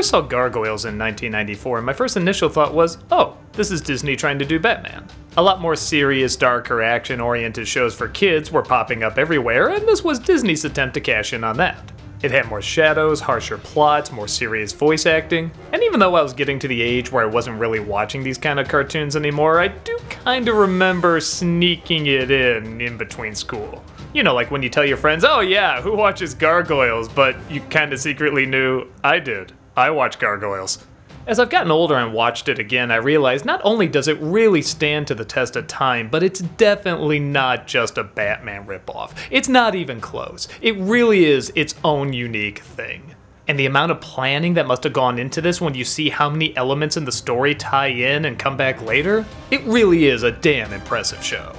first saw Gargoyles in 1994, my first initial thought was, oh, this is Disney trying to do Batman. A lot more serious, darker, action-oriented shows for kids were popping up everywhere, and this was Disney's attempt to cash in on that. It had more shadows, harsher plots, more serious voice acting, and even though I was getting to the age where I wasn't really watching these kind of cartoons anymore, I do kinda remember sneaking it in between school. You know, like when you tell your friends, oh yeah, who watches Gargoyles? But you kinda secretly knew, I did. I watch Gargoyles. As I've gotten older and watched it again, I realized not only does it really stand to the test of time, but it's definitely not just a Batman ripoff. It's not even close. It really is its own unique thing. And the amount of planning that must have gone into this when you see how many elements in the story tie in and come back later, it really is a damn impressive show.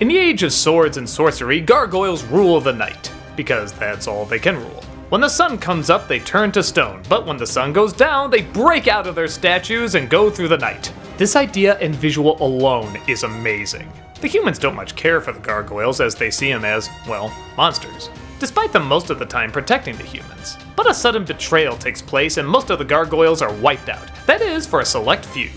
In the age of swords and sorcery, Gargoyles rule the night, because that's all they can rule. When the sun comes up, they turn to stone, but when the sun goes down, they break out of their statues and go through the night. This idea and visual alone is amazing. The humans don't much care for the Gargoyles as they see them as, well, monsters, despite them most of the time protecting the humans. But a sudden betrayal takes place and most of the Gargoyles are wiped out. That is, for a select few.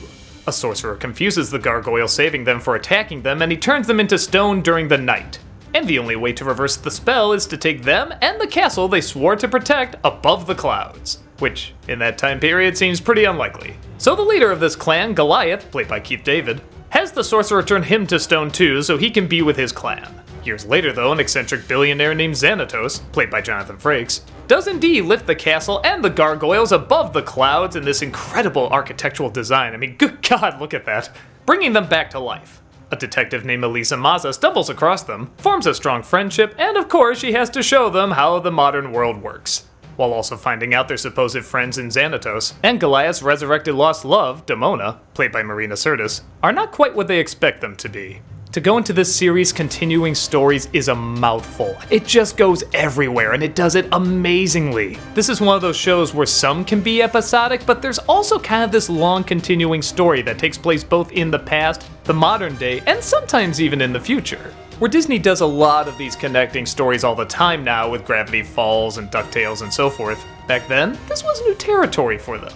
A sorcerer confuses the Gargoyle, saving them for attacking them, and he turns them into stone during the night. And the only way to reverse the spell is to take them and the castle they swore to protect above the clouds. Which, in that time period, seems pretty unlikely. So the leader of this clan, Goliath, played by Keith David, has the sorcerer turn him to stone too so he can be with his clan. Years later though, an eccentric billionaire named Xanatos, played by Jonathan Frakes, does indeed lift the castle and the Gargoyles above the clouds in this incredible architectural design. I mean, good God, look at that. Bringing them back to life. A detective named Elisa Maza stumbles across them, forms a strong friendship, and of course she has to show them how the modern world works. While also finding out their supposed friends in Xanatos, and Goliath's resurrected lost love, Demona, played by Marina Sirtis, are not quite what they expect them to be. To go into this series' continuing stories is a mouthful. It just goes everywhere and it does it amazingly. This is one of those shows where some can be episodic, but there's also kind of this long continuing story that takes place both in the past, the modern day, and sometimes even in the future. Where Disney does a lot of these connecting stories all the time now with Gravity Falls and DuckTales and so forth, back then, this was new territory for them.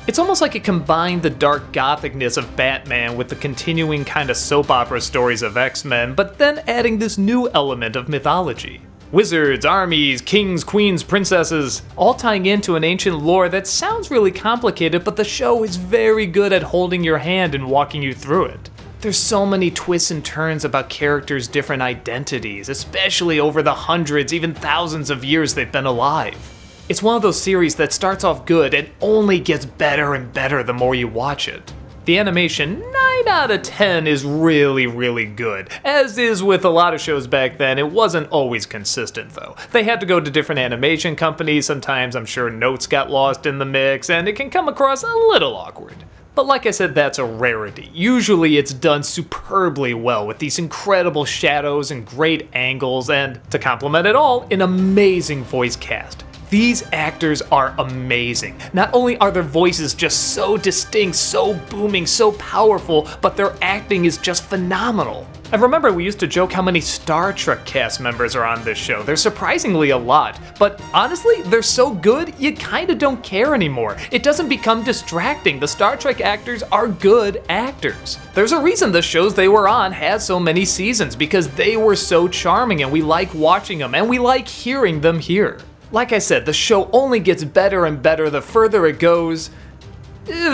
It's almost like it combined the dark gothicness of Batman with the continuing kind of soap opera stories of X-Men, but then adding this new element of mythology. Wizards, armies, kings, queens, princesses, all tying into an ancient lore that sounds really complicated, but the show is very good at holding your hand and walking you through it. There's so many twists and turns about characters' different identities, especially over the hundreds, even thousands of years they've been alive. It's one of those series that starts off good and only gets better and better the more you watch it. The animation, 9 out of 10, is really, really good. As is with a lot of shows back then, it wasn't always consistent though. They had to go to different animation companies, sometimes I'm sure notes got lost in the mix, and it can come across a little awkward. But like I said, that's a rarity. Usually it's done superbly well with these incredible shadows and great angles, and to complement it all, an amazing voice cast. These actors are amazing. Not only are their voices just so distinct, so booming, so powerful, but their acting is just phenomenal. I remember we used to joke how many Star Trek cast members are on this show. There's surprisingly a lot, but honestly, they're so good, you kinda don't care anymore. It doesn't become distracting. The Star Trek actors are good actors. There's a reason the shows they were on had so many seasons, because they were so charming and we like watching them and we like hearing them here. Like I said, the show only gets better and better the further it goes,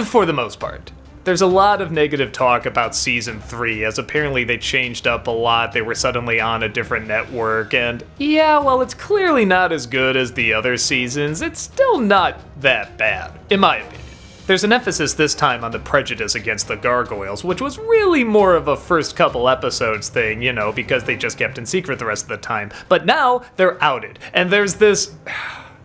for the most part. There's a lot of negative talk about Season 3, as apparently they changed up a lot, they were suddenly on a different network, and yeah, while it's clearly not as good as the other seasons, it's still not that bad, in my opinion. There's an emphasis this time on the prejudice against the Gargoyles, which was really more of a first couple episodes thing, you know, because they just kept in secret the rest of the time. But now, they're outed, and there's this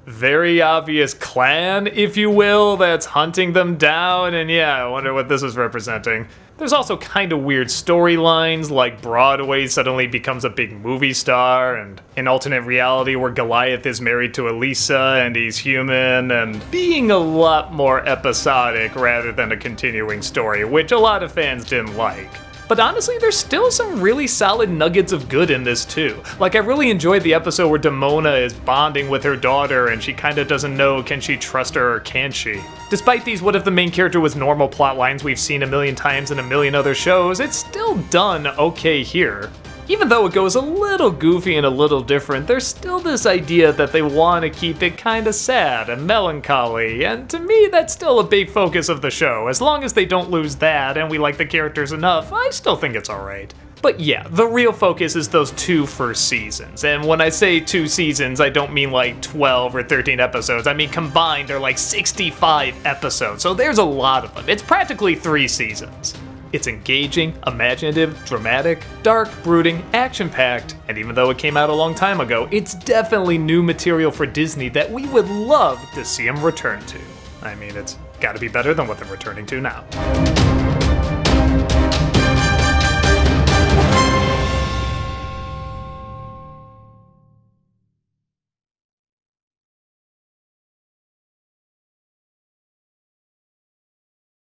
very obvious clan, if you will, that's hunting them down, and yeah, I wonder what this is representing. There's also kind of weird storylines, like Broadway suddenly becomes a big movie star, and an alternate reality where Goliath is married to Elisa and he's human, and being a lot more episodic rather than a continuing story, which a lot of fans didn't like. But honestly, there's still some really solid nuggets of good in this too. Like, I really enjoyed the episode where Demona is bonding with her daughter and she kinda doesn't know, can she trust her or can she? Despite these what if the main character was normal plot lines we've seen a million times in a million other shows, it's still done okay here. Even though it goes a little goofy and a little different, there's still this idea that they want to keep it kinda sad and melancholy, and to me that's still a big focus of the show. As long as they don't lose that and we like the characters enough, I still think it's alright. But yeah, the real focus is those 2 first seasons, and when I say 2 seasons, I don't mean like 12 or 13 episodes, I mean combined they're like 65 episodes, so there's a lot of them. It's practically 3 seasons. It's engaging, imaginative, dramatic, dark, brooding, action-packed, and even though it came out a long time ago, it's definitely new material for Disney that we would love to see them return to. I mean, it's gotta be better than what they're returning to now.